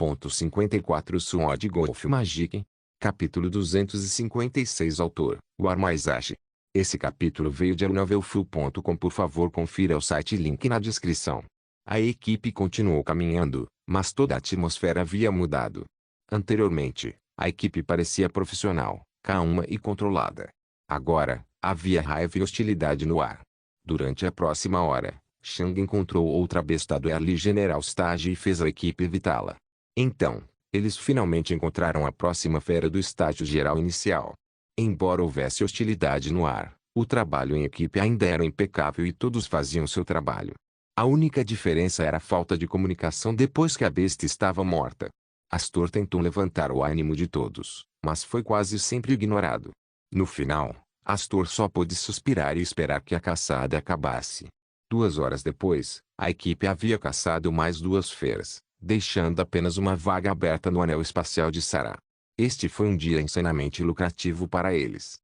1.54 Sword Golf Magic. Capítulo 256 Autor: War Maizashi. Esse capítulo veio de novelfull.com. Por favor, confira o site, link na descrição. A equipe continuou caminhando, mas toda a atmosfera havia mudado. Anteriormente, a equipe parecia profissional, calma e controlada. Agora, havia raiva e hostilidade no ar. Durante a próxima hora, Shang encontrou outra besta do Early General Stage e fez a equipe evitá-la. Então, eles finalmente encontraram a próxima fera do estágio geral inicial. Embora houvesse hostilidade no ar, o trabalho em equipe ainda era impecável e todos faziam seu trabalho. A única diferença era a falta de comunicação depois que a besta estava morta. Astor tentou levantar o ânimo de todos, mas foi quase sempre ignorado. No final, Astor só pôde suspirar e esperar que a caçada acabasse. 2 horas depois, a equipe havia caçado mais 2 feras, deixando apenas uma vaga aberta no anel espacial de Sarah. Este foi um dia insanamente lucrativo para eles.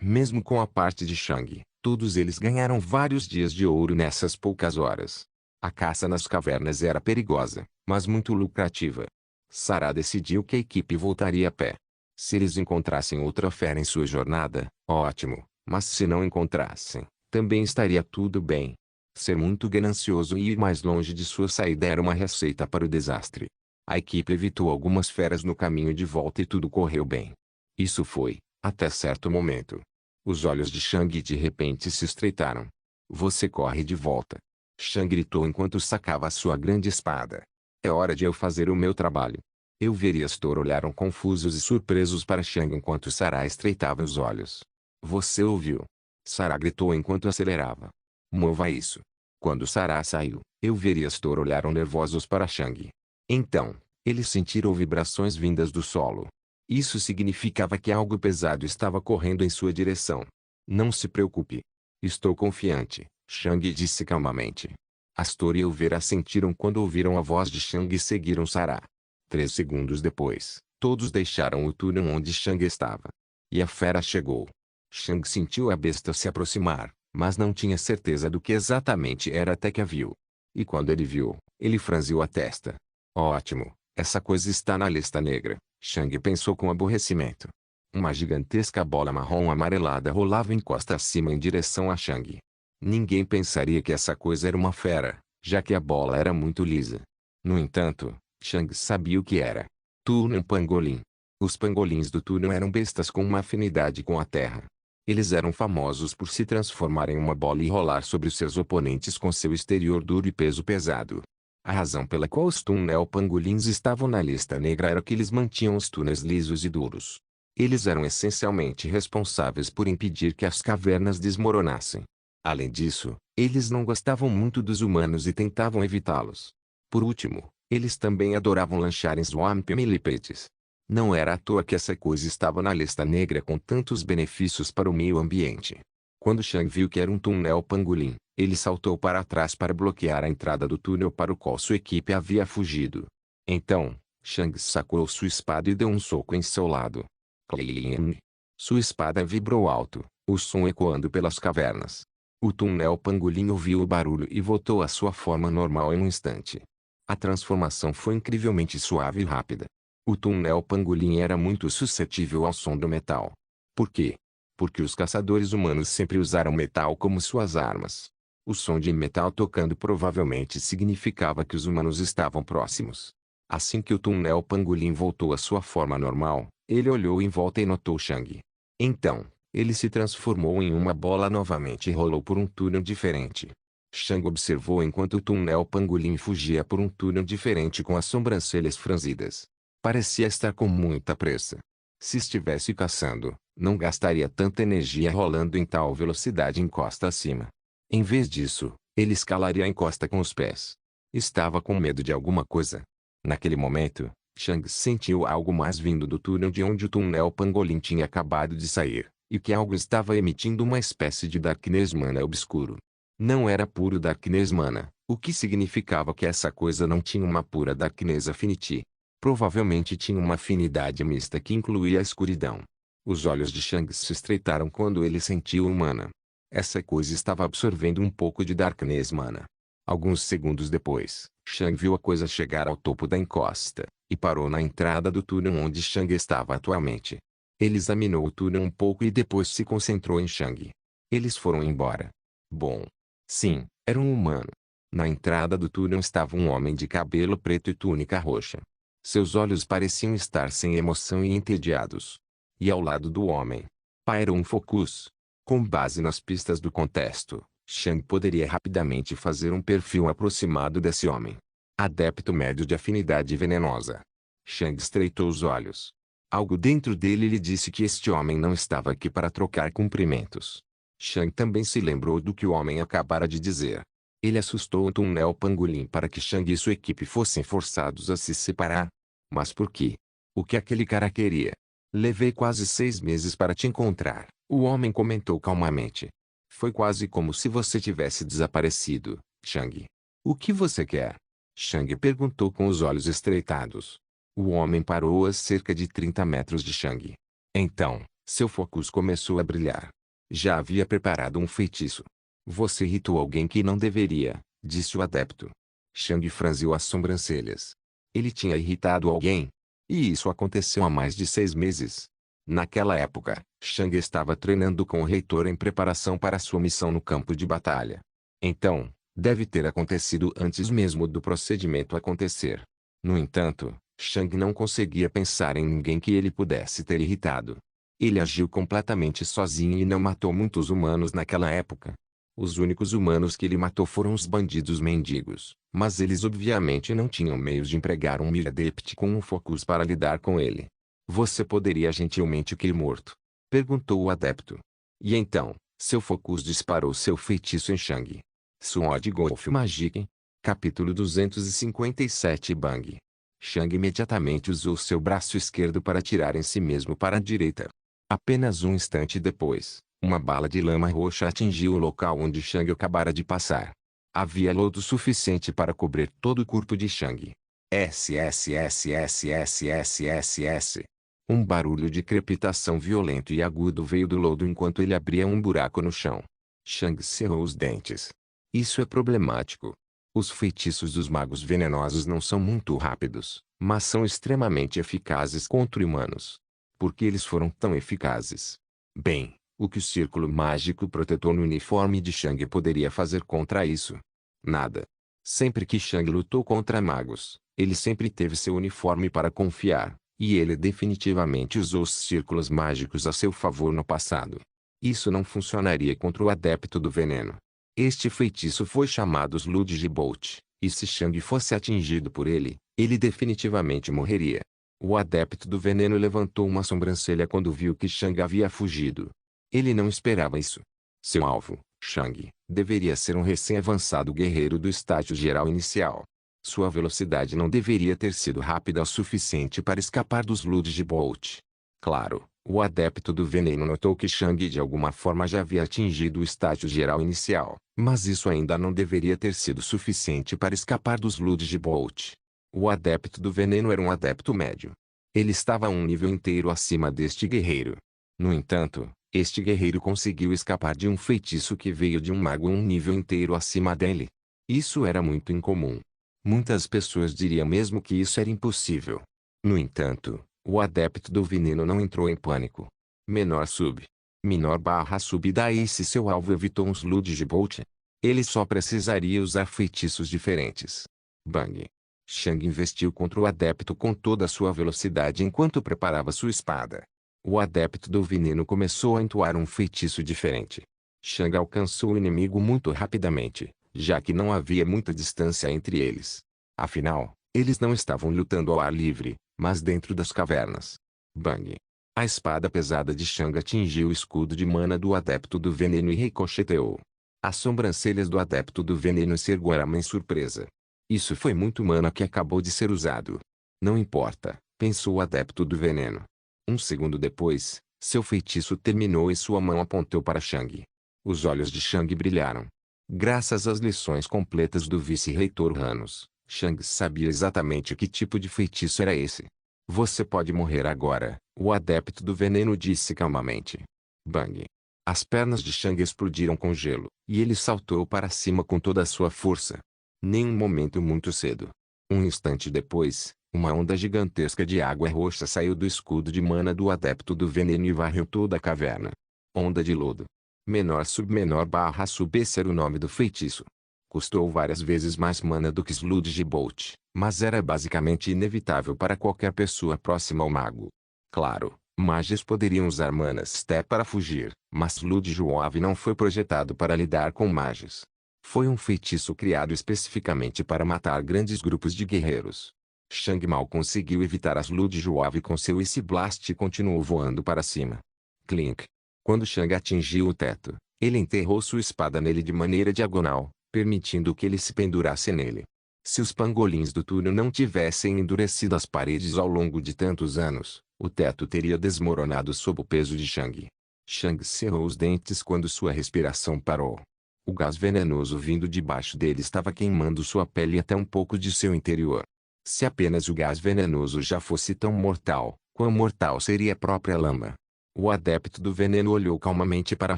Mesmo com a parte de Shang, todos eles ganharam vários dias de ouro nessas poucas horas. A caça nas cavernas era perigosa, mas muito lucrativa. Sarah decidiu que a equipe voltaria a pé. Se eles encontrassem outra fera em sua jornada, ótimo, mas se não encontrassem, também estaria tudo bem. Ser muito ganancioso e ir mais longe de sua saída era uma receita para o desastre. A equipe evitou algumas feras no caminho de volta e tudo correu bem. Isso foi, até certo momento. Os olhos de Shang de repente se estreitaram. Você corre de volta. Shang gritou enquanto sacava sua grande espada. É hora de eu fazer o meu trabalho. Eu e Astor olharam confusos e surpresos para Shang enquanto Sarah estreitava os olhos. Você ouviu? Sarah gritou enquanto acelerava. Mova isso. Quando Sarah saiu, eu e Astor olharam nervosos para Shang. Então, eles sentiram vibrações vindas do solo. Isso significava que algo pesado estava correndo em sua direção. Não se preocupe. Estou confiante, Shang disse calmamente. Astor e eu sentiram quando ouviram a voz de Shang e seguiram Sarah. 3 segundos depois, todos deixaram o túnel onde Shang estava. E a fera chegou. Shang sentiu a besta se aproximar, mas não tinha certeza do que exatamente era até que a viu. E quando ele viu, ele franziu a testa. Ótimo, essa coisa está na lista negra, Shang pensou com aborrecimento. Uma gigantesca bola marrom amarelada rolava encosta acima em direção a Shang. Ninguém pensaria que essa coisa era uma fera, já que a bola era muito lisa. No entanto, Shang sabia o que era. Túnel Pangolim. Os pangolins do túnel eram bestas com uma afinidade com a terra. Eles eram famosos por se transformarem em uma bola e rolar sobre seus oponentes com seu exterior duro e peso pesado. A razão pela qual os túnel pangolins estavam na lista negra era que eles mantinham os túneis lisos e duros. Eles eram essencialmente responsáveis por impedir que as cavernas desmoronassem. Além disso, eles não gostavam muito dos humanos e tentavam evitá-los. Por último, eles também adoravam lanchar em Swamp Millipedes. Não era à toa que essa coisa estava na lista negra com tantos benefícios para o meio ambiente. Quando Shang viu que era um túnel pangolim, ele saltou para trás para bloquear a entrada do túnel para o qual sua equipe havia fugido. Então, Shang sacou sua espada e deu um soco em seu lado. Cling! Sua espada vibrou alto, o som ecoando pelas cavernas. O túnel pangolim ouviu o barulho e voltou à sua forma normal em um instante. A transformação foi incrivelmente suave e rápida. O túnel pangolim era muito suscetível ao som do metal. Por quê? Porque os caçadores humanos sempre usaram metal como suas armas. O som de metal tocando provavelmente significava que os humanos estavam próximos. Assim que o túnel pangolim voltou à sua forma normal, ele olhou em volta e notou Shang. Então, ele se transformou em uma bola novamente e rolou por um túnel diferente. Shang observou enquanto o túnel pangolim fugia por um túnel diferente com as sobrancelhas franzidas. Parecia estar com muita pressa. Se estivesse caçando, não gastaria tanta energia rolando em tal velocidade encosta acima. Em vez disso, ele escalaria a encosta com os pés. Estava com medo de alguma coisa. Naquele momento, Shang sentiu algo mais vindo do túnel de onde o túnel pangolim tinha acabado de sair, e que algo estava emitindo uma espécie de Darkness Mana obscuro. Não era puro Darkness Mana, o que significava que essa coisa não tinha uma pura Darkness Affinity. Provavelmente tinha uma afinidade mista que incluía a escuridão. Os olhos de Shang se estreitaram quando ele sentiu o mana. Essa coisa estava absorvendo um pouco de Darkness Mana. Alguns segundos depois, Shang viu a coisa chegar ao topo da encosta, e parou na entrada do túnel onde Shang estava atualmente. Ele examinou o túnel um pouco e depois se concentrou em Shang. Eles foram embora. Bom. Sim, era um humano. Na entrada do túnel estava um homem de cabelo preto e túnica roxa. Seus olhos pareciam estar sem emoção e entediados. E ao lado do homem, pairou um focus. Com base nas pistas do contexto, Shang poderia rapidamente fazer um perfil aproximado desse homem. Adepto médio de afinidade venenosa. Shang estreitou os olhos. Algo dentro dele lhe disse que este homem não estava aqui para trocar cumprimentos. Shang também se lembrou do que o homem acabara de dizer. Ele assustou o túnel Pangolim para que Shang e sua equipe fossem forçados a se separar. Mas por quê? O que aquele cara queria? Levei quase 6 meses para te encontrar, o homem comentou calmamente. Foi quase como se você tivesse desaparecido, Shang. O que você quer? Shang perguntou com os olhos estreitados. O homem parou a cerca de 30 metros de Shang. Então, seu focus começou a brilhar. Já havia preparado um feitiço. Você irritou alguém que não deveria, disse o adepto. Shang franziu as sobrancelhas. Ele tinha irritado alguém? E isso aconteceu há mais de 6 meses. Naquela época, Shang estava treinando com o reitor em preparação para sua missão no campo de batalha. Então, deve ter acontecido antes mesmo do procedimento acontecer. No entanto, Shang não conseguia pensar em ninguém que ele pudesse ter irritado. Ele agiu completamente sozinho e não matou muitos humanos naquela época. Os únicos humanos que ele matou foram os bandidos mendigos, mas eles obviamente não tinham meios de empregar um Miradept com um focus para lidar com ele. Você poderia gentilmente que morto? Perguntou o adepto. E então, seu focus disparou seu feitiço em Shang. Sword Golf Magic. Capítulo 257 Bang. Shang imediatamente usou seu braço esquerdo para atirar em si mesmo para a direita. Apenas um instante depois, uma bala de lama roxa atingiu o local onde Shang acabara de passar. Havia lodo suficiente para cobrir todo o corpo de Shang. SSSSSSSS. Um barulho de crepitação violento e agudo veio do lodo enquanto ele abria um buraco no chão. Shang cerrou os dentes. Isso é problemático. Os feitiços dos magos venenosos não são muito rápidos, mas são extremamente eficazes contra humanos. Por que eles foram tão eficazes? Bem, o que o círculo mágico protetor no uniforme de Shang poderia fazer contra isso? Nada. Sempre que Shang lutou contra magos, ele sempre teve seu uniforme para confiar, e ele definitivamente usou os círculos mágicos a seu favor no passado. Isso não funcionaria contra o adepto do veneno. Este feitiço foi chamado Sludge Bolt, e se Shang fosse atingido por ele, ele definitivamente morreria. O adepto do veneno levantou uma sobrancelha quando viu que Shang havia fugido. Ele não esperava isso. Seu alvo, Shang, deveria ser um recém-avançado guerreiro do estágio geral inicial. Sua velocidade não deveria ter sido rápida o suficiente para escapar dos Sludge Bolt. Claro, o adepto do veneno notou que Shang de alguma forma já havia atingido o estágio geral inicial, mas isso ainda não deveria ter sido suficiente para escapar dos Sludge Bolt. O adepto do veneno era um adepto médio. Ele estava a um nível inteiro acima deste guerreiro. No entanto, este guerreiro conseguiu escapar de um feitiço que veio de um mago um nível inteiro acima dele. Isso era muito incomum. Muitas pessoas diriam mesmo que isso era impossível. No entanto, o adepto do veneno não entrou em pânico. Menor sub. Menor barra sub daí se seu alvo evitou um Sludge Bolt. Ele só precisaria usar feitiços diferentes. Bang. Shang investiu contra o adepto com toda a sua velocidade enquanto preparava sua espada. O adepto do veneno começou a entoar um feitiço diferente. Shang alcançou o inimigo muito rapidamente, já que não havia muita distância entre eles. Afinal, eles não estavam lutando ao ar livre, mas dentro das cavernas. Bang! A espada pesada de Shang atingiu o escudo de mana do adepto do veneno e ricocheteou. As sobrancelhas do adepto do veneno se ergueram em surpresa. Isso foi muito mana que acabou de ser usado. Não importa, pensou o adepto do veneno. Um segundo depois, seu feitiço terminou e sua mão apontou para Shang. Os olhos de Shang brilharam. Graças às lições completas do vice-reitor Ranos, Shang sabia exatamente que tipo de feitiço era esse. Você pode morrer agora, o adepto do veneno disse calmamente. Bang! As pernas de Shang explodiram com gelo, e ele saltou para cima com toda a sua força. Nem um momento muito cedo. Um instante depois, uma onda gigantesca de água roxa saiu do escudo de mana do adepto do veneno e varreu toda a caverna. Onda de lodo. Menor sub barra sub. Esse era o nome do feitiço. Custou várias vezes mais mana do que Sludge Bolt, mas era basicamente inevitável para qualquer pessoa próxima ao mago. Claro, mages poderiam usar mana step para fugir, mas Sludge Wave não foi projetado para lidar com mages. Foi um feitiço criado especificamente para matar grandes grupos de guerreiros. Shang mal conseguiu evitar a Sludge Wave com seu Ice Blast e continuou voando para cima. Clink. Quando Shang atingiu o teto, ele enterrou sua espada nele de maneira diagonal, permitindo que ele se pendurasse nele. Se os pangolins do túnel não tivessem endurecido as paredes ao longo de tantos anos, o teto teria desmoronado sob o peso de Shang. Shang cerrou os dentes quando sua respiração parou. O gás venenoso vindo de baixo dele estava queimando sua pele até um pouco de seu interior. Se apenas o gás venenoso já fosse tão mortal, quão mortal seria a própria lama? O adepto do veneno olhou calmamente para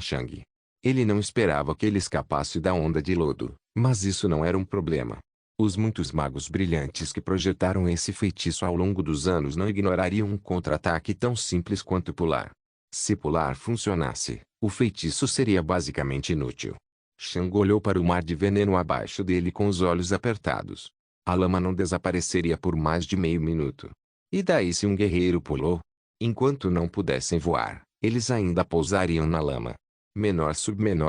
Shang. Ele não esperava que ele escapasse da onda de lodo, mas isso não era um problema. Os muitos magos brilhantes que projetaram esse feitiço ao longo dos anos não ignorariam um contra-ataque tão simples quanto pular. Se pular funcionasse, o feitiço seria basicamente inútil. Shang olhou para o mar de veneno abaixo dele com os olhos apertados. A lama não desapareceria por mais de meio minuto. E daí se um guerreiro pulou? Enquanto não pudessem voar, eles ainda pousariam na lama. Menor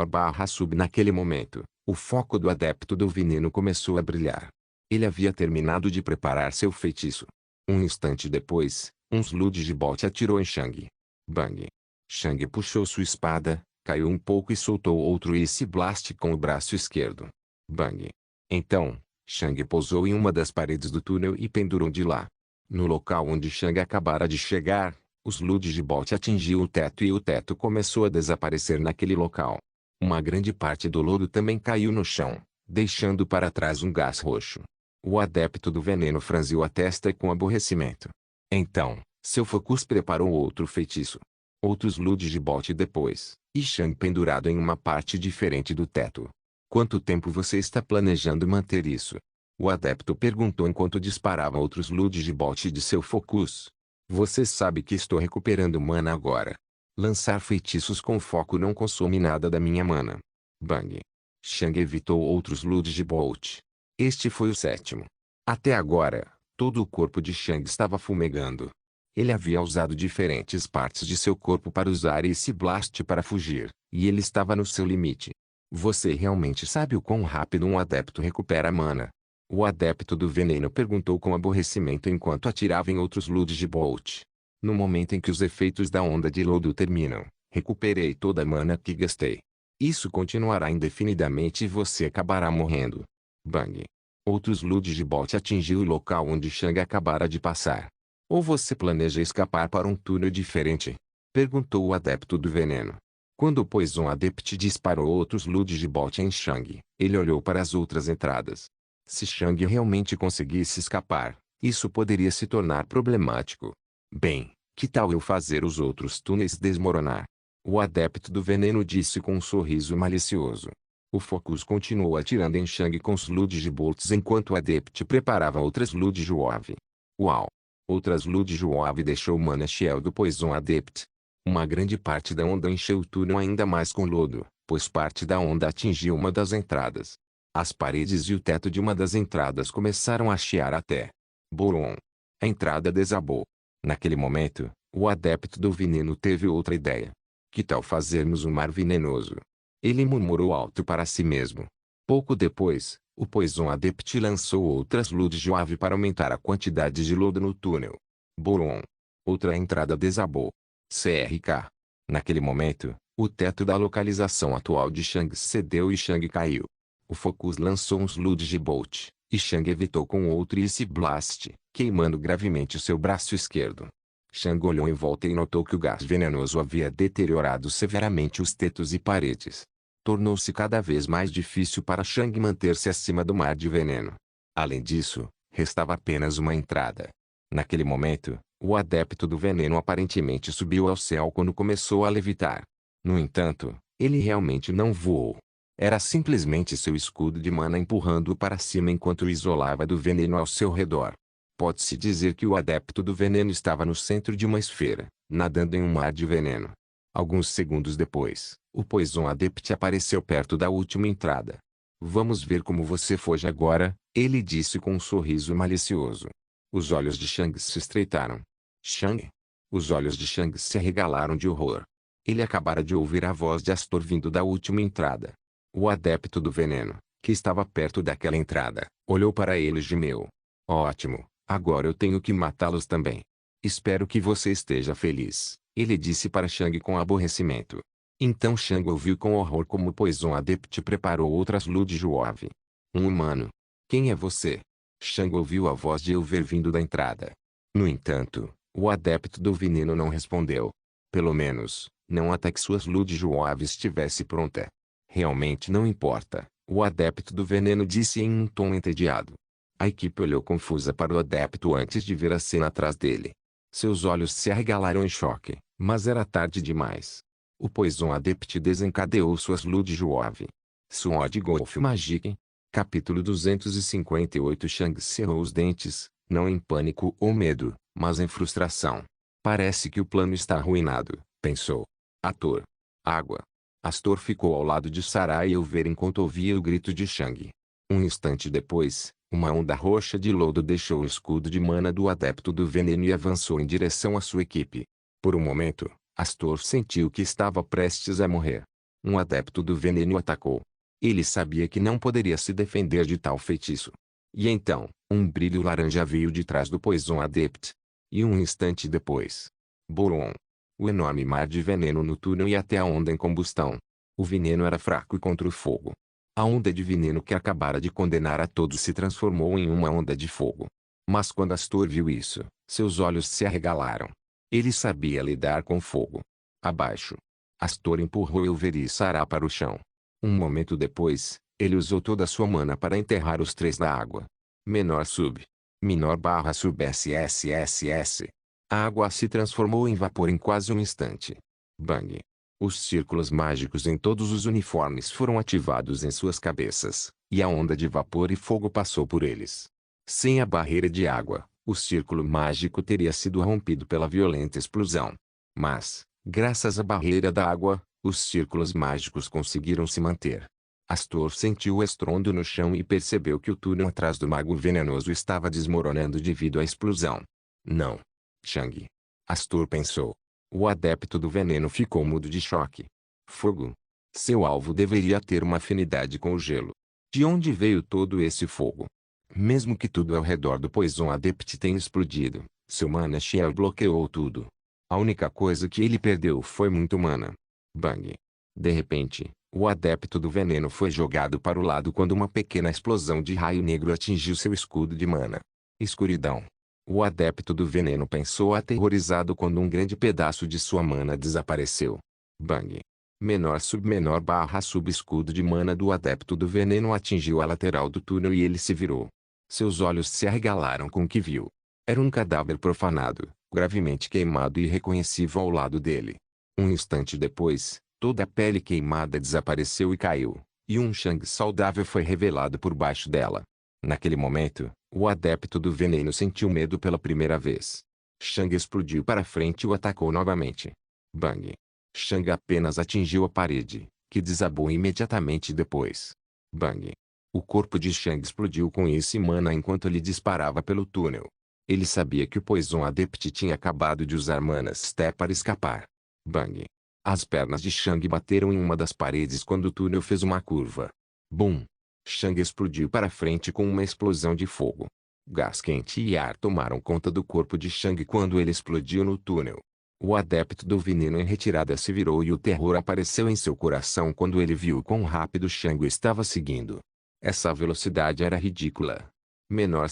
barra sub. Naquele momento, o foco do adepto do veneno começou a brilhar. Ele havia terminado de preparar seu feitiço. Um instante depois, um Sludge Bolt atirou em Shang. Bang! Shang puxou sua espada, caiu um pouco e soltou outro Ice Blast com o braço esquerdo. Bang! Então, Shang pousou em uma das paredes do túnel e pendurou de lá. No local onde Shang acabara de chegar, o Sludge Bolt atingiu o teto e o teto começou a desaparecer naquele local. Uma grande parte do lodo também caiu no chão, deixando para trás um gás roxo. O adepto do veneno franziu a testa com aborrecimento. Então, seu focus preparou outro feitiço. Outro Sludge Bolt depois, e Shang pendurado em uma parte diferente do teto. Quanto tempo você está planejando manter isso? O adepto perguntou enquanto disparava outros Sludge Bolt de seu focus. Você sabe que estou recuperando mana agora. Lançar feitiços com foco não consome nada da minha mana. Bang! Shang evitou outros Sludge Bolt. Este foi o sétimo. Até agora, todo o corpo de Shang estava fumegando. Ele havia usado diferentes partes de seu corpo para usar esse blast para fugir, e ele estava no seu limite. Você realmente sabe o quão rápido um adepto recupera mana? O adepto do veneno perguntou com aborrecimento enquanto atirava em outros Sludge Bolt. No momento em que os efeitos da onda de lodo terminam, recuperei toda a mana que gastei. Isso continuará indefinidamente e você acabará morrendo. Bang! Outro Sludge Bolt atingiu o local onde Shang acabara de passar. Ou você planeja escapar para um túnel diferente? Perguntou o adepto do veneno. Quando o Poison Adept disparou outro Sludge Bolt em Shang, ele olhou para as outras entradas. Se Shang realmente conseguisse escapar, isso poderia se tornar problemático. Bem, que tal eu fazer os outros túneis desmoronar? O adepto do veneno disse com um sorriso malicioso. O Focus continuou atirando em Shang com Sludge Bolts enquanto o Adept preparava outra Sludge Wave. Uau! Outra Sludge Wave deixou o Mana Shell do Poison Adept. Uma grande parte da onda encheu o túnel ainda mais com lodo, pois parte da onda atingiu uma das entradas. As paredes e o teto de uma das entradas começaram a chiar até. Boom! A entrada desabou. Naquele momento, o adepto do veneno teve outra ideia. Que tal fazermos um mar venenoso? Ele murmurou alto para si mesmo. Pouco depois, o Poison Adept lançou outra Sludge Wave para aumentar a quantidade de lodo no túnel. Boom! Outra entrada desabou. CRK. Naquele momento, o teto da localização atual de Shang cedeu e Shang caiu. O Focus lançou um Sludge Bolt, e Shang evitou com outro Ice Blast, queimando gravemente seu braço esquerdo. Shang olhou em volta e notou que o gás venenoso havia deteriorado severamente os tetos e paredes. Tornou-se cada vez mais difícil para Shang manter-se acima do mar de veneno. Além disso, restava apenas uma entrada. Naquele momento, o adepto do veneno aparentemente subiu ao céu quando começou a levitar. No entanto, ele realmente não voou. Era simplesmente seu escudo de mana empurrando-o para cima enquanto o isolava do veneno ao seu redor. Pode-se dizer que o adepto do veneno estava no centro de uma esfera, nadando em um mar de veneno. Alguns segundos depois, o Poison Adept apareceu perto da última entrada. Vamos ver como você foge agora, ele disse com um sorriso malicioso. Os olhos de Shang se estreitaram. Shang? Os olhos de Shang se arregalaram de horror. Ele acabara de ouvir a voz de Astor vindo da última entrada. O adepto do veneno, que estava perto daquela entrada, olhou para ele e gemeu. Ótimo, agora eu tenho que matá-los também. Espero que você esteja feliz, ele disse para Shang com aborrecimento. Então Shang ouviu com horror como o Poison Adept preparou outras Lud Juove. Um humano. Quem é você? Shang ouviu a voz de Elver vindo da entrada. No entanto, o adepto do veneno não respondeu. Pelo menos, não até que suas Lud Juove estivesse pronta. Realmente não importa, o adepto do veneno disse em um tom entediado. A equipe olhou confusa para o adepto antes de ver a cena atrás dele. Seus olhos se arregalaram em choque, mas era tarde demais. O Poison Adept desencadeou suas Lud Juove. Sword Golf Magic. Capítulo 258. Shang cerrou os dentes, não em pânico ou medo, mas em frustração. Parece que o plano está arruinado, pensou. Ator. Água. Astor ficou ao lado de Sarai Elver enquanto ouvia o grito de Shang. Um instante depois, uma onda roxa de lodo deixou o escudo de mana do adepto do veneno e avançou em direção à sua equipe. Por um momento, Astor sentiu que estava prestes a morrer. Um adepto do veneno atacou. Ele sabia que não poderia se defender de tal feitiço. E então, um brilho laranja veio de trás do Poison Adept. E um instante depois. Boom! O enorme mar de veneno no túnel e até a onda em combustão. O veneno era fraco contra o fogo. A onda de veneno que acabara de condenar a todos se transformou em uma onda de fogo. Mas quando Astor viu isso, seus olhos se arregalaram. Ele sabia lidar com fogo. Abaixo. Astor empurrou Elver e Sarah para o chão. Um momento depois, ele usou toda a sua mana para enterrar os três na água. Menor sub. Minor barra sub SSSS. A água se transformou em vapor em quase um instante. Bang. Os círculos mágicos em todos os uniformes foram ativados em suas cabeças, e a onda de vapor e fogo passou por eles. Sem a barreira de água, o círculo mágico teria sido rompido pela violenta explosão. Mas, graças à barreira da água, os círculos mágicos conseguiram se manter. Astor sentiu o estrondo no chão e percebeu que o túnel atrás do mago venenoso estava desmoronando devido à explosão. Não. Shang. Astor pensou. O adepto do veneno ficou mudo de choque. Fogo. Seu alvo deveria ter uma afinidade com o gelo. De onde veio todo esse fogo? Mesmo que tudo ao redor do Poison Adept tenha explodido, seu Mana Shell bloqueou tudo. A única coisa que ele perdeu foi muito mana. Bang. De repente, o adepto do veneno foi jogado para o lado quando uma pequena explosão de raio negro atingiu seu escudo de mana. Escuridão. O adepto do veneno pensou aterrorizado quando um grande pedaço de sua mana desapareceu. Bang. Menor barra sub escudo de mana do adepto do veneno atingiu a lateral do túnel e ele se virou. Seus olhos se arregalaram com o que viu. Era um cadáver profanado, gravemente queimado e irreconhecível ao lado dele. Um instante depois, toda a pele queimada desapareceu e caiu, e um Shang saudável foi revelado por baixo dela. Naquele momento, o adepto do veneno sentiu medo pela primeira vez. Shang explodiu para frente e o atacou novamente. Bang. Shang apenas atingiu a parede, que desabou imediatamente depois. Bang. O corpo de Shang explodiu com isso e mana enquanto ele disparava pelo túnel. Ele sabia que o Poison Adept tinha acabado de usar Mana Step para escapar. Bang. As pernas de Shang bateram em uma das paredes quando o túnel fez uma curva. Boom. Shang explodiu para frente com uma explosão de fogo. Gás quente e ar tomaram conta do corpo de Shang quando ele explodiu no túnel. O adepto do veneno em retirada se virou e o terror apareceu em seu coração quando ele viu quão rápido Shang estava seguindo. Essa velocidade era ridícula. Menor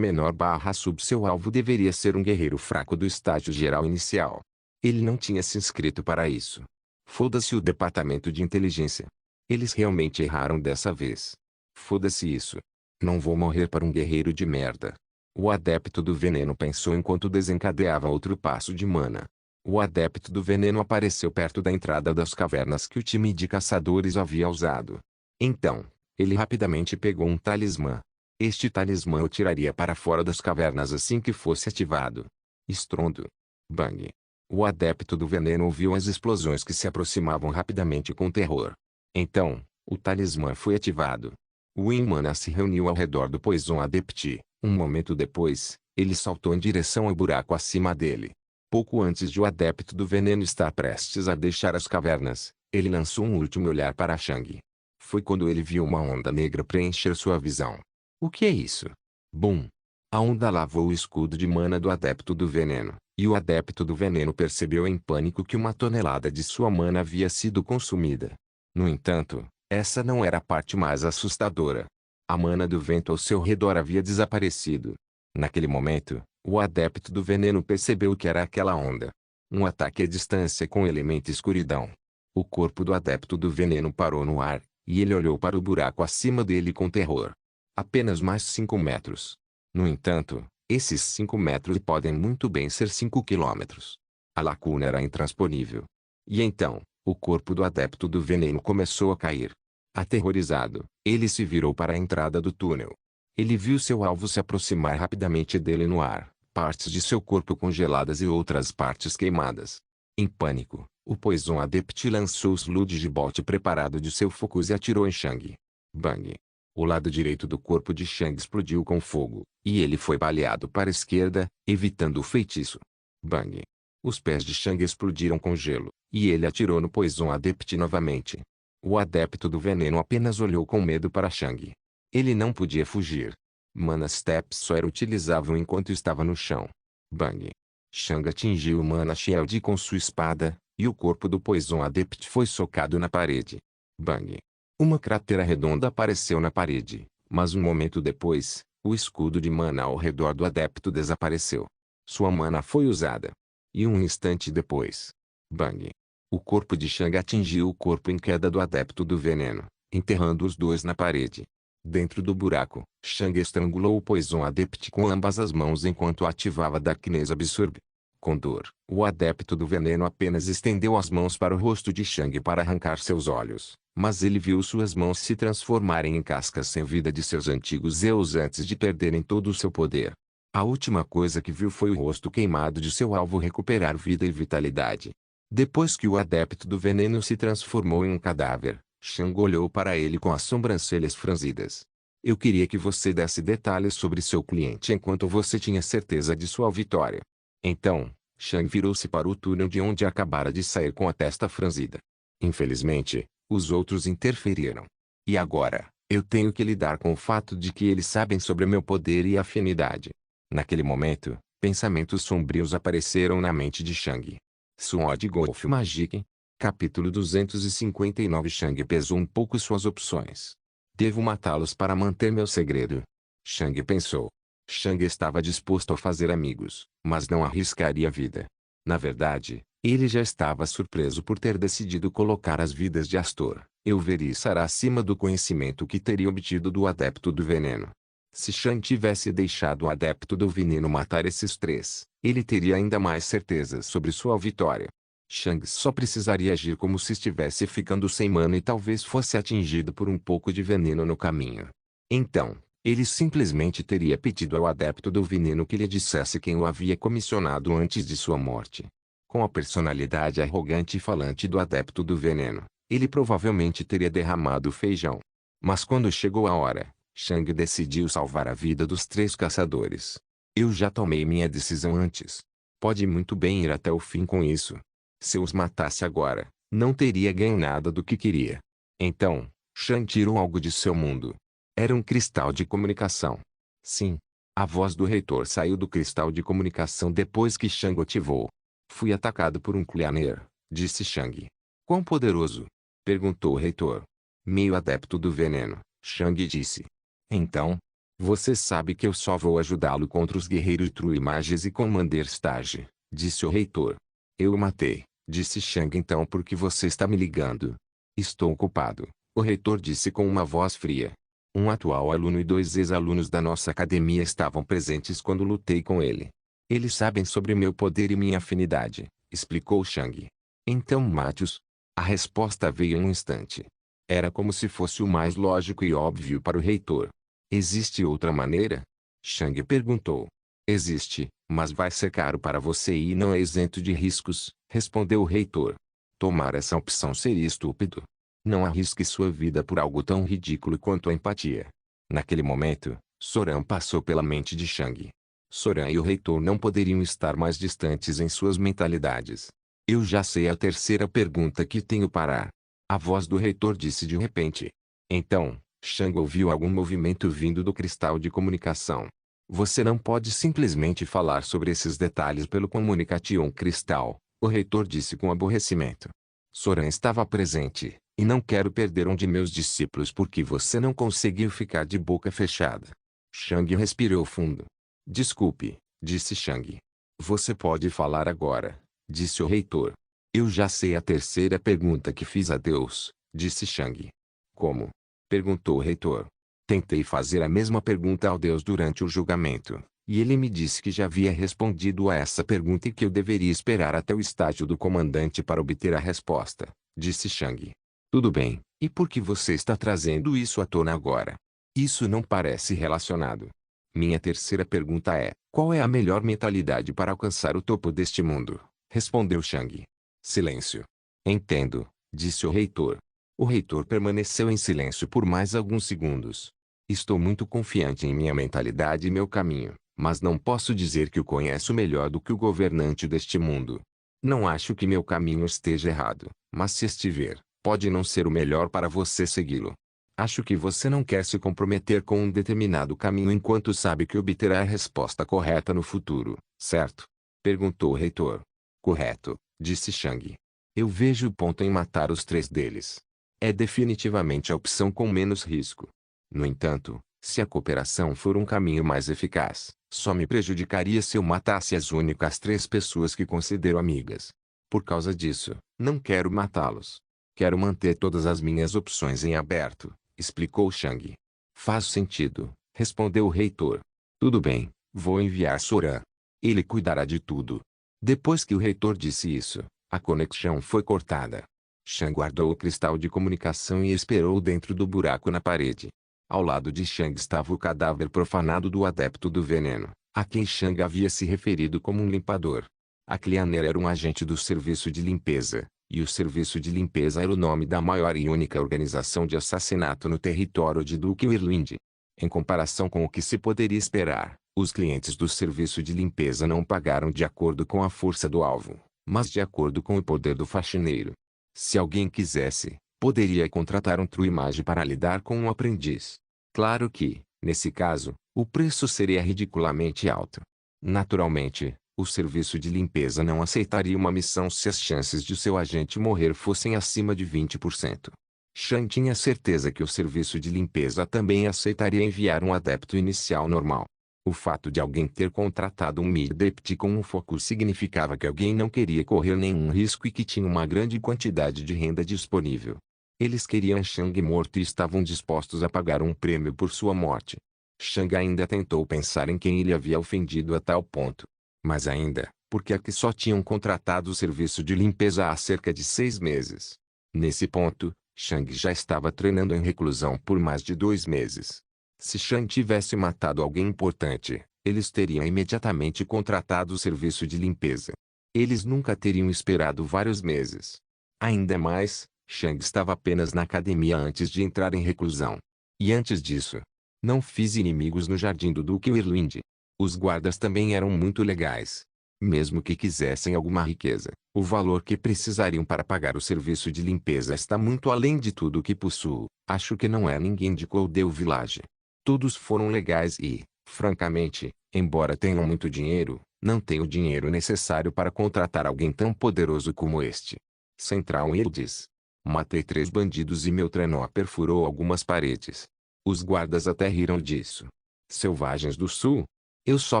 barra sub seu alvo deveria ser um guerreiro fraco do estágio geral inicial. Ele não tinha se inscrito para isso. Foda-se o departamento de inteligência. Eles realmente erraram dessa vez. Foda-se isso. Não vou morrer para um guerreiro de merda. O adepto do veneno pensou enquanto desencadeava outro passo de mana. O adepto do veneno apareceu perto da entrada das cavernas que o time de caçadores havia usado. Então, ele rapidamente pegou um talismã. Este talismã o tiraria para fora das cavernas assim que fosse ativado. Estrondo. Bang. O adepto do veneno ouviu as explosões que se aproximavam rapidamente com terror. Então, o talismã foi ativado. O Imana se reuniu ao redor do Poison Adept. Um momento depois, ele saltou em direção ao buraco acima dele. Pouco antes de o adepto do veneno estar prestes a deixar as cavernas, ele lançou um último olhar para Shang. Foi quando ele viu uma onda negra preencher sua visão. O que é isso? Bum! A onda lavou o escudo de mana do adepto do veneno, e o adepto do veneno percebeu em pânico que uma tonelada de sua mana havia sido consumida. No entanto, essa não era a parte mais assustadora. A mana do vento ao seu redor havia desaparecido. Naquele momento, o adepto do veneno percebeu que era aquela onda. Um ataque à distância com elemento escuridão. O corpo do adepto do veneno parou no ar, e ele olhou para o buraco acima dele com terror. Apenas mais 5 metros. No entanto, esses 5 metros podem muito bem ser 5 quilômetros. A lacuna era intransponível. E então, o corpo do adepto do veneno começou a cair. Aterrorizado, ele se virou para a entrada do túnel. Ele viu seu alvo se aproximar rapidamente dele no ar, partes de seu corpo congeladas e outras partes queimadas. Em pânico, o Poison Adept lançou o sludge de bolt preparado de seu focus e atirou em Shang. Bang! O lado direito do corpo de Shang explodiu com fogo, e ele foi baleado para a esquerda, evitando o feitiço. Bang! Os pés de Shang explodiram com gelo, e ele atirou no Poison Adept novamente. O adepto do veneno apenas olhou com medo para Shang. Ele não podia fugir. Mana Step só era utilizável enquanto estava no chão. Bang! Shang atingiu o Mana Shield com sua espada, e o corpo do Poison Adept foi socado na parede. Bang! Uma cratera redonda apareceu na parede, mas um momento depois, o escudo de mana ao redor do adepto desapareceu. Sua mana foi usada. E um instante depois. Bang! O corpo de Shang atingiu o corpo em queda do adepto do veneno, enterrando os dois na parede. Dentro do buraco, Shang estrangulou o Poison Adept com ambas as mãos enquanto ativava Darkness Absorb. Com dor, o adepto do veneno apenas estendeu as mãos para o rosto de Shang para arrancar seus olhos, mas ele viu suas mãos se transformarem em cascas sem vida de seus antigos Zeus antes de perderem todo o seu poder. A última coisa que viu foi o rosto queimado de seu alvo recuperar vida e vitalidade. Depois que o adepto do veneno se transformou em um cadáver, Shang olhou para ele com as sobrancelhas franzidas. Eu queria que você desse detalhes sobre seu cliente enquanto você tinha certeza de sua vitória. Então, Shang virou-se para o túnel de onde acabara de sair com a testa franzida. Infelizmente, os outros interferiram. E agora, eu tenho que lidar com o fato de que eles sabem sobre meu poder e afinidade. Naquele momento, pensamentos sombrios apareceram na mente de Shang. Sword Golf Magic. Capítulo 259. Shang pesou um pouco suas opções. Devo matá-los para manter meu segredo. Shang pensou. Shang estava disposto a fazer amigos, mas não arriscaria a vida. Na verdade, ele já estava surpreso por ter decidido colocar as vidas de Astor, Elver e Sara acima do conhecimento que teria obtido do adepto do veneno. Se Shang tivesse deixado o adepto do veneno matar esses três, ele teria ainda mais certeza sobre sua vitória. Shang só precisaria agir como se estivesse ficando sem mana e talvez fosse atingido por um pouco de veneno no caminho. Então, ele simplesmente teria pedido ao adepto do veneno que lhe dissesse quem o havia comissionado antes de sua morte. Com a personalidade arrogante e falante do adepto do veneno, ele provavelmente teria derramado o feijão. Mas quando chegou a hora, Shang decidiu salvar a vida dos três caçadores. Eu já tomei minha decisão antes. Pode muito bem ir até o fim com isso. Se os matasse agora, não teria ganho nada do que queria. Então, Shang tirou algo de seu mundo. Era um cristal de comunicação. Sim. A voz do reitor saiu do cristal de comunicação depois que Shang ativou. Fui atacado por um Cleaner, disse Shang. Quão poderoso? Perguntou o reitor. Meio adepto do veneno, Shang disse. Então, você sabe que eu só vou ajudá-lo contra os guerreiros True Mages e Commander Stage, disse o reitor. Eu o matei, disse Shang. Então por que você está me ligando? Estou ocupado, o reitor disse com uma voz fria. Um atual aluno e 2 ex-alunos da nossa academia estavam presentes quando lutei com ele. Eles sabem sobre meu poder e minha afinidade, explicou Shang. Então mate-os. A resposta veio em um instante. Era como se fosse o mais lógico e óbvio para o reitor. Existe outra maneira? Chang perguntou. Existe, mas vai ser caro para você e não é isento de riscos, respondeu o reitor. Tomar essa opção seria estúpido. Não arrisque sua vida por algo tão ridículo quanto a empatia. Naquele momento, Soran passou pela mente de Chang. Soran e o reitor não poderiam estar mais distantes em suas mentalidades. Eu já sei a terceira pergunta que tenho para. A voz do reitor disse de repente. Então, Chang ouviu algum movimento vindo do cristal de comunicação. Você não pode simplesmente falar sobre esses detalhes pelo Communication Cristal, o reitor disse com aborrecimento. Soran estava presente, e não quero perder um de meus discípulos porque você não conseguiu ficar de boca fechada. Chang respirou fundo. Desculpe, disse Chang. Você pode falar agora, disse o reitor. Eu já sei a terceira pergunta que fiz a Deus, disse Chang. Como? Perguntou o reitor. Tentei fazer a mesma pergunta ao Deus durante o julgamento, e ele me disse que já havia respondido a essa pergunta e que eu deveria esperar até o estágio do comandante para obter a resposta, disse Chang. Tudo bem, e por que você está trazendo isso à tona agora? Isso não parece relacionado. Minha terceira pergunta é, qual é a melhor mentalidade para alcançar o topo deste mundo? Respondeu Chang. Silêncio. Entendo, disse o reitor. O reitor permaneceu em silêncio por mais alguns segundos. Estou muito confiante em minha mentalidade e meu caminho, mas não posso dizer que o conheço melhor do que o governante deste mundo. Não acho que meu caminho esteja errado, mas se estiver, pode não ser o melhor para você segui-lo. Acho que você não quer se comprometer com um determinado caminho enquanto sabe que obterá a resposta correta no futuro, certo? Perguntou o reitor. Correto, disse Chang. Eu vejo o ponto em matar os três deles. É definitivamente a opção com menos risco. No entanto, se a cooperação for um caminho mais eficaz, só me prejudicaria se eu matasse as únicas três pessoas que considero amigas. Por causa disso, não quero matá-los. Quero manter todas as minhas opções em aberto, explicou Chang. Faz sentido, respondeu o reitor. Tudo bem, vou enviar Soran. Ele cuidará de tudo. Depois que o reitor disse isso, a conexão foi cortada. Chang guardou o cristal de comunicação e esperou dentro do buraco na parede. Ao lado de Chang estava o cadáver profanado do adepto do veneno, a quem Chang havia se referido como um limpador. A Cleaner era um agente do serviço de limpeza, e o serviço de limpeza era o nome da maior e única organização de assassinato no território de Duke Irwind. Em comparação com o que se poderia esperar, os clientes do serviço de limpeza não pagaram de acordo com a força do alvo, mas de acordo com o poder do faxineiro. Se alguém quisesse, poderia contratar um true mage para lidar com um aprendiz. Claro que, nesse caso, o preço seria ridiculamente alto. Naturalmente, o serviço de limpeza não aceitaria uma missão se as chances de seu agente morrer fossem acima de 20%. Shan tinha certeza que o serviço de limpeza também aceitaria enviar um adepto inicial normal. O fato de alguém ter contratado um mid-adept com um foco significava que alguém não queria correr nenhum risco e que tinha uma grande quantidade de renda disponível. Eles queriam Shang morto e estavam dispostos a pagar um prêmio por sua morte. Shang ainda tentou pensar em quem ele havia ofendido a tal ponto. Mas ainda, porque é que só tinham contratado o serviço de limpeza há cerca de 6 meses. Nesse ponto, Shang já estava treinando em reclusão por mais de 2 meses. Se Shang tivesse matado alguém importante, eles teriam imediatamente contratado o serviço de limpeza. Eles nunca teriam esperado vários meses. Ainda mais, Shang estava apenas na academia antes de entrar em reclusão. E antes disso, não fiz inimigos no jardim do Duque Irwind. Os guardas também eram muito legais. Mesmo que quisessem alguma riqueza, o valor que precisariam para pagar o serviço de limpeza está muito além de tudo o que possuo. Acho que não é ninguém de Coldale Village. Todos foram legais e, francamente, embora tenham muito dinheiro, não tenho o dinheiro necessário para contratar alguém tão poderoso como este. Central Yildiz. Matei 3 bandidos e meu trenó perfurou algumas paredes. Os guardas até riram disso. Selvagens do Sul? Eu só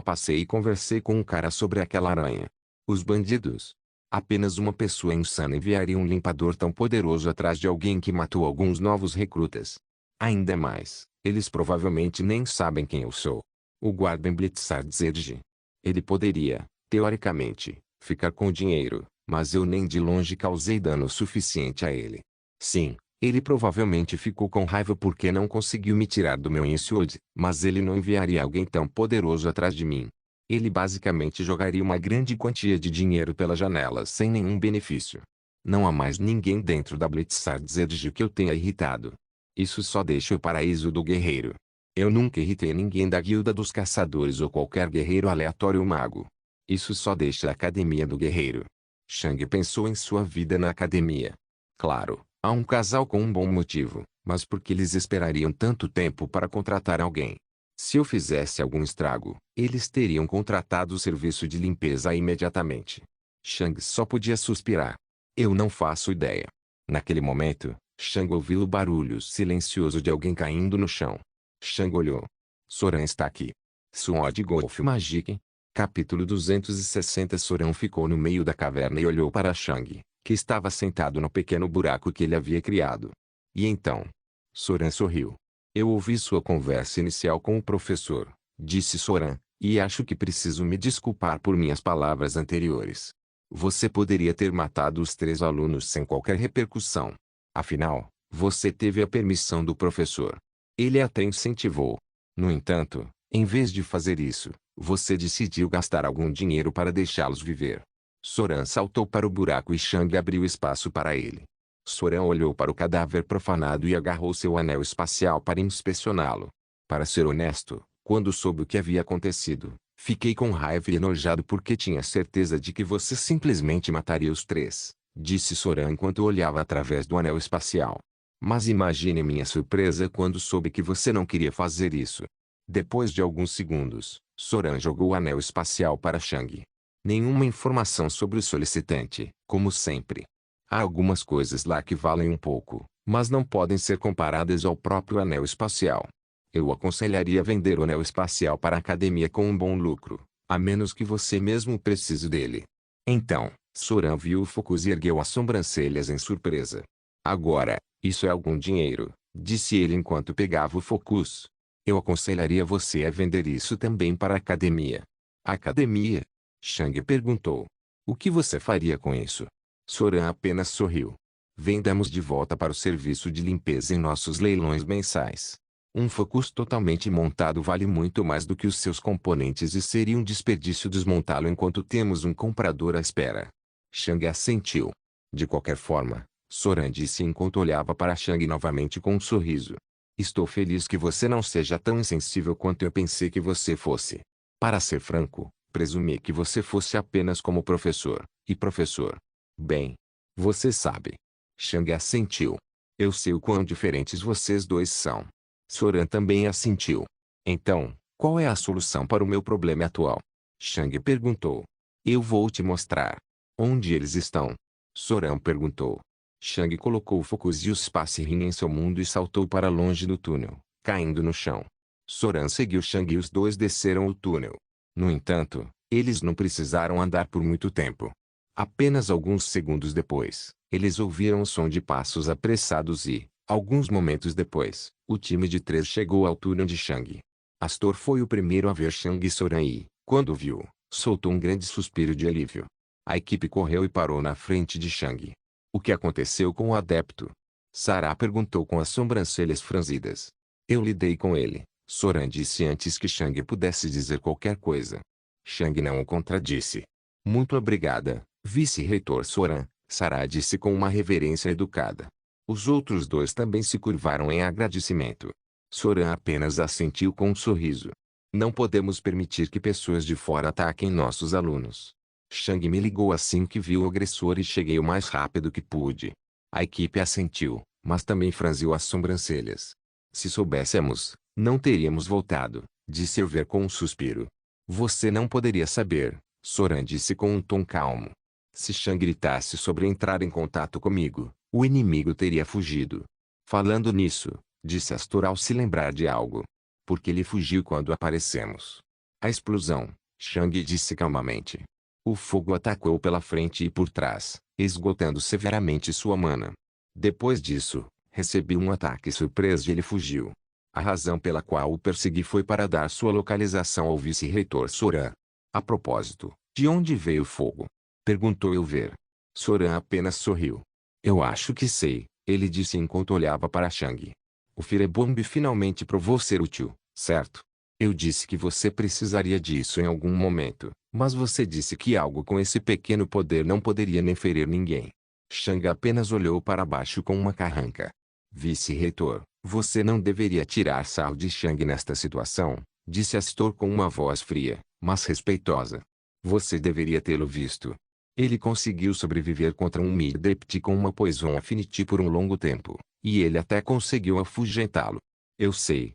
passei e conversei com um cara sobre aquela aranha. Os bandidos? Apenas uma pessoa insana enviaria um limpador tão poderoso atrás de alguém que matou alguns novos recrutas. Ainda mais, eles provavelmente nem sabem quem eu sou. O guarda em Blitzard Zerge. Ele poderia, teoricamente, ficar com o dinheiro, mas eu nem de longe causei dano suficiente a ele. Sim, Ele provavelmente ficou com raiva porque não conseguiu me tirar do meu Insuode, mas ele não enviaria alguém tão poderoso atrás de mim. Ele basicamente jogaria uma grande quantia de dinheiro pela janela sem nenhum benefício. Não há mais ninguém dentro da Blizzard Zedge que eu tenha irritado. Isso só deixa o paraíso do guerreiro. Eu nunca irritei ninguém da guilda dos caçadores ou qualquer guerreiro aleatório ou mago. Isso só deixa a academia do guerreiro. Shang pensou em sua vida na academia. Claro, há um casal com um bom motivo, mas por que eles esperariam tanto tempo para contratar alguém? Se eu fizesse algum estrago, eles teriam contratado o serviço de limpeza imediatamente. Shang só podia suspirar. Eu não faço ideia. Naquele momento, Shang ouviu o barulho silencioso de alguém caindo no chão. Shang olhou. Soran está aqui. Sword Golf Magic. Capítulo 260. Soran ficou no meio da caverna e olhou para Shang, que estava sentado no pequeno buraco que ele havia criado. E então? Soran sorriu. Eu ouvi sua conversa inicial com o professor, disse Soran, e acho que preciso me desculpar por minhas palavras anteriores. Você poderia ter matado os 3 alunos sem qualquer repercussão. Afinal, você teve a permissão do professor. Ele até incentivou. No entanto, em vez de fazer isso, você decidiu gastar algum dinheiro para deixá-los viver. Soran saltou para o buraco e Shang abriu espaço para ele. Soran olhou para o cadáver profanado e agarrou seu anel espacial para inspecioná-lo. Para ser honesto, quando soube o que havia acontecido, fiquei com raiva e enojado porque tinha certeza de que você simplesmente mataria os 3, disse Soran enquanto olhava através do anel espacial. Mas imagine minha surpresa quando soube que você não queria fazer isso. Depois de alguns segundos, Soran jogou o anel espacial para Shang. Nenhuma informação sobre o solicitante, como sempre. Há algumas coisas lá que valem um pouco, mas não podem ser comparadas ao próprio anel espacial. Eu aconselharia vender o anel espacial para a academia com um bom lucro, a menos que você mesmo precise dele. Então, Soran viu o Focus e ergueu as sobrancelhas em surpresa. Agora, isso é algum dinheiro, disse ele enquanto pegava o Focus. Eu aconselharia você a vender isso também para a academia. A academia? Shang perguntou. O que você faria com isso? Soran apenas sorriu. Vendamos de volta para o serviço de limpeza em nossos leilões mensais. Um Focus totalmente montado vale muito mais do que os seus componentes e seria um desperdício desmontá-lo enquanto temos um comprador à espera. Shang assentiu. De qualquer forma, Soran disse enquanto olhava para Shang novamente com um sorriso. Estou feliz que você não seja tão insensível quanto eu pensei que você fosse. Para ser franco, presumi que você fosse apenas como professor, e professor. Bem, você sabe. Shang assentiu. Eu sei o quão diferentes vocês dois são. Soran também assentiu. Então, qual é a solução para o meu problema atual? Shang perguntou. Eu vou te mostrar. Onde eles estão? Soran perguntou. Shang colocou o Focus e o Space Ring em seu mundo e saltou para longe do túnel, caindo no chão. Soran seguiu Shang e os dois desceram o túnel. No entanto, eles não precisaram andar por muito tempo. Apenas alguns segundos depois, eles ouviram o som de passos apressados e, alguns momentos depois, o time de 3 chegou ao túnel de Shang. Astor foi o primeiro a ver Shang e Soran e, quando viu, soltou um grande suspiro de alívio. A equipe correu e parou na frente de Shang. O que aconteceu com o adepto? Sarah perguntou com as sobrancelhas franzidas. Eu lidei com ele, Soran disse antes que Shang pudesse dizer qualquer coisa. Shang não o contradisse. Muito obrigada, vice-reitor Soran, Sarah disse com uma reverência educada. Os outros dois também se curvaram em agradecimento. Soran apenas assentiu com um sorriso. Não podemos permitir que pessoas de fora ataquem nossos alunos. Shang me ligou assim que viu o agressor e cheguei o mais rápido que pude. A equipe assentiu, mas também franziu as sobrancelhas. Se soubéssemos, não teríamos voltado, disse Elver com um suspiro. Você não poderia saber, Soran disse com um tom calmo. Se Shang gritasse sobre entrar em contato comigo, o inimigo teria fugido. Falando nisso, disse Astor ao se lembrar de algo. Porque ele fugiu quando aparecemos. A explosão, Shang disse calmamente. O fogo atacou pela frente e por trás, esgotando severamente sua mana. Depois disso, recebi um ataque surpresa e ele fugiu. A razão pela qual o persegui foi para dar sua localização ao vice-reitor Soran. A propósito, de onde veio o fogo? Perguntou Elver. Soran apenas sorriu. Eu acho que sei, Ele disse enquanto olhava para Shang. O Firebomb finalmente provou ser útil, certo? Eu disse que você precisaria disso em algum momento, mas você disse que algo com esse pequeno poder não poderia nem ferir ninguém. Shang apenas olhou para baixo com uma carranca. Vice-reitor, você não deveria tirar sarro de Shang nesta situação, disse Astor com uma voz fria, mas respeitosa. Você deveria tê-lo visto. Ele conseguiu sobreviver contra um Midept com uma Poison Affinity por um longo tempo, e ele até conseguiu afugentá-lo. Eu sei,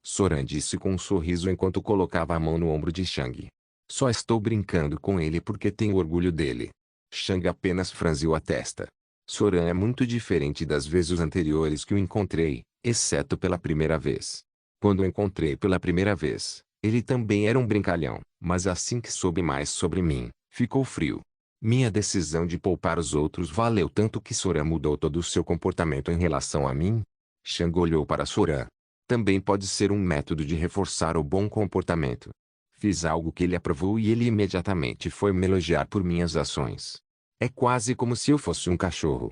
Soran disse com um sorriso enquanto colocava a mão no ombro de Shang. Só estou brincando com ele porque tenho orgulho dele. Shang apenas franziu a testa. Soran é muito diferente das vezes anteriores que o encontrei, exceto pela primeira vez. Quando o encontrei pela primeira vez, ele também era um brincalhão, mas assim que soube mais sobre mim, ficou frio. Minha decisão de poupar os outros valeu tanto que Soran mudou todo o seu comportamento em relação a mim? Shang olhou para Soran. Também pode ser um método de reforçar o bom comportamento. Fiz algo que ele aprovou e ele imediatamente foi me elogiar por minhas ações. É quase como se eu fosse um cachorro.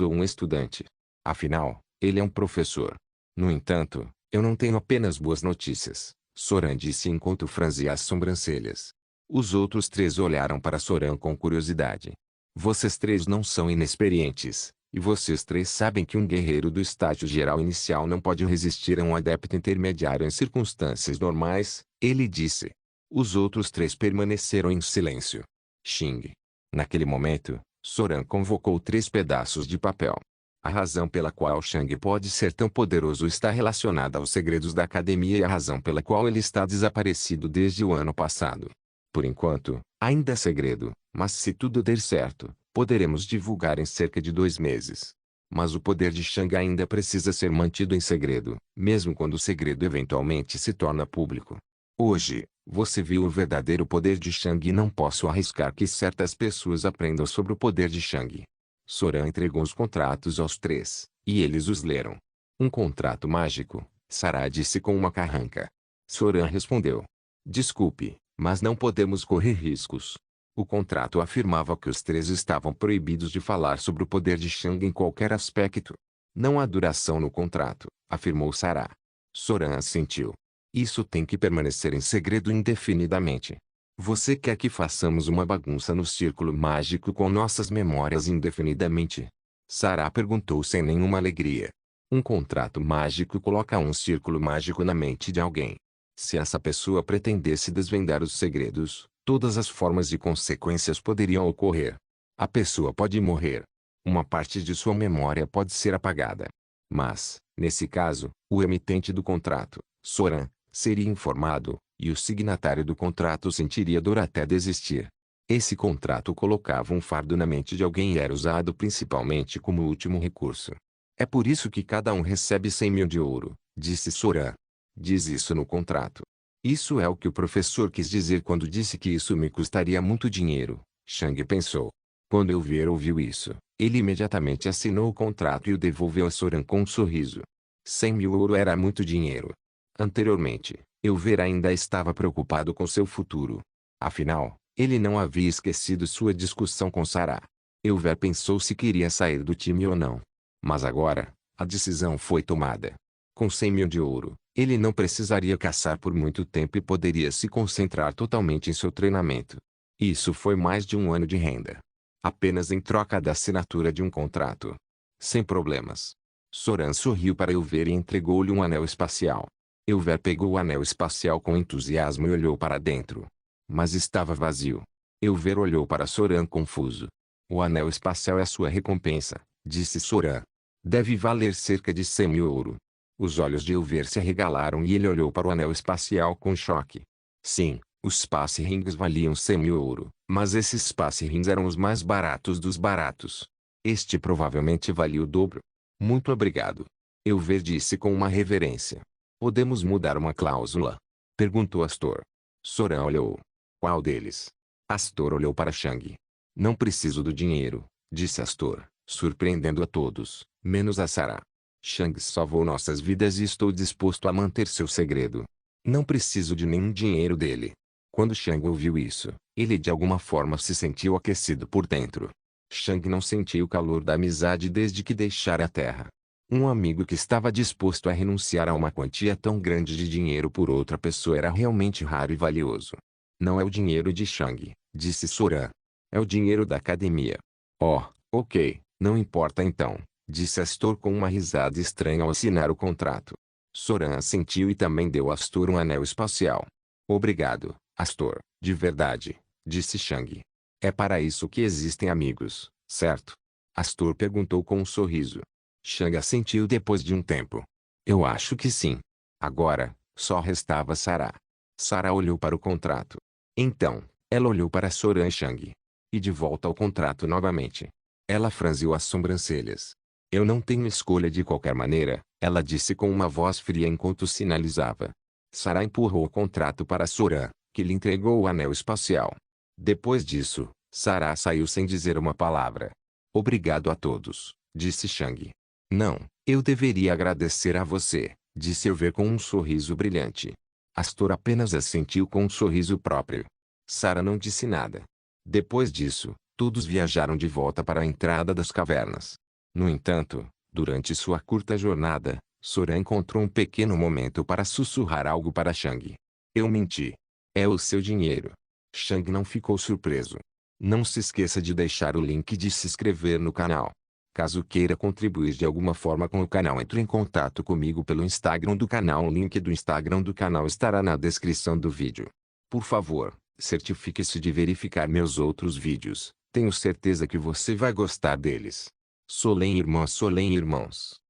Um estudante. Afinal, ele é um professor. No entanto, eu não tenho apenas boas notícias, Soran disse enquanto franzia as sobrancelhas. Os outros três olharam para Soran com curiosidade. Vocês três não são inexperientes, e vocês três sabem que um guerreiro do estágio geral inicial não pode resistir a um adepto intermediário em circunstâncias normais, ele disse. Os outros três permaneceram em silêncio. Xing. Naquele momento, Soran convocou 3 pedaços de papel. A razão pela qual Shang pode ser tão poderoso está relacionada aos segredos da academia e a razão pela qual ele está desaparecido desde o ano passado. Por enquanto, ainda é segredo, mas se tudo der certo, poderemos divulgar em cerca de 2 meses. Mas o poder de Shang ainda precisa ser mantido em segredo, mesmo quando o segredo eventualmente se torna público. Hoje, você viu o verdadeiro poder de Shang e não posso arriscar que certas pessoas aprendam sobre o poder de Shang. Soran entregou os contratos aos 3, e eles os leram. Um contrato mágico, Sarah disse com uma carranca. Soran respondeu. Desculpe, mas não podemos correr riscos. O contrato afirmava que os 3 estavam proibidos de falar sobre o poder de Shang em qualquer aspecto. Não há duração no contrato, afirmou Sarah. Soran assentiu. Isso tem que permanecer em segredo indefinidamente. Você quer que façamos uma bagunça no círculo mágico com nossas memórias indefinidamente? Sarah perguntou sem nenhuma alegria. Um contrato mágico coloca um círculo mágico na mente de alguém. Se essa pessoa pretendesse desvendar os segredos, todas as formas e consequências poderiam ocorrer. A pessoa pode morrer. Uma parte de sua memória pode ser apagada. Mas, nesse caso, o emitente do contrato, Soran, seria informado, e o signatário do contrato sentiria dor até desistir. Esse contrato colocava um fardo na mente de alguém e era usado principalmente como último recurso. É por isso que cada um recebe 100 mil de ouro, disse Soran. Diz isso no contrato. Isso é o que o professor quis dizer quando disse que isso me custaria muito dinheiro, Shang pensou. Quando ouviu isso, ele imediatamente assinou o contrato e o devolveu a Soran com um sorriso. 100 mil ouro era muito dinheiro. Anteriormente, Elver ainda estava preocupado com seu futuro. Afinal, ele não havia esquecido sua discussão com Sarah. Elver pensou se queria sair do time ou não. Mas agora, a decisão foi tomada. Com 100 mil de ouro, ele não precisaria caçar por muito tempo e poderia se concentrar totalmente em seu treinamento. Isso foi mais de um ano de renda. Apenas em troca da assinatura de um contrato. Sem problemas. Soran sorriu para Elver e entregou-lhe um anel espacial. Elver pegou o anel espacial com entusiasmo e olhou para dentro. Mas estava vazio. Elver olhou para Soran confuso. O anel espacial é a sua recompensa, disse Soran. Deve valer cerca de 100 mil ouro. Os olhos de Elver se arregalaram e ele olhou para o anel espacial com choque. Sim, os Space Rings valiam 100 mil ouro, mas esses Space Rings eram os mais baratos dos baratos. Este provavelmente valia o dobro. Muito obrigado. Elver disse com uma reverência. Podemos mudar uma cláusula? Perguntou Astor. Soran olhou. Qual deles? Astor olhou para Shang. Não preciso do dinheiro, disse Astor, surpreendendo a todos, menos a Sarah. Shang salvou nossas vidas e estou disposto a manter seu segredo. Não preciso de nenhum dinheiro dele. Quando Shang ouviu isso, ele de alguma forma se sentiu aquecido por dentro. Shang não sentia o calor da amizade desde que deixara a Terra. Um amigo que estava disposto a renunciar a uma quantia tão grande de dinheiro por outra pessoa era realmente raro e valioso. Não é o dinheiro de Shang, disse Soran. É o dinheiro da academia. Oh, ok, não importa então, disse Astor com uma risada estranha ao assinar o contrato. Soran assentiu e também deu a Astor um anel espacial. Obrigado, Astor, de verdade, disse Shang. É para isso que existem amigos, certo? Astor perguntou com um sorriso. Shang assentiu depois de um tempo. Eu acho que sim. Agora, só restava Sarah. Sarah olhou para o contrato. Então, ela olhou para Soran e Shang. E de volta ao contrato novamente. Ela franziu as sobrancelhas. Eu não tenho escolha de qualquer maneira, ela disse com uma voz fria enquanto sinalizava. Sarah empurrou o contrato para Soran, que lhe entregou o anel espacial. Depois disso, Sarah saiu sem dizer uma palavra. Obrigado a todos, disse Shang. Não, eu deveria agradecer a você, disse Elver com um sorriso brilhante. Astor apenas assentiu com um sorriso próprio. Sarah não disse nada. Depois disso, todos viajaram de volta para a entrada das cavernas. No entanto, durante sua curta jornada, Soran encontrou um pequeno momento para sussurrar algo para Shang. Eu menti. É o seu dinheiro. Shang não ficou surpreso. Não se esqueça de deixar o link de se inscrever no canal. Caso queira contribuir de alguma forma com o canal, entre em contato comigo pelo Instagram do canal. O link do Instagram do canal estará na descrição do vídeo. Por favor, certifique-se de verificar meus outros vídeos. Tenho certeza que você vai gostar deles. Solen irmãs, Solen irmãos.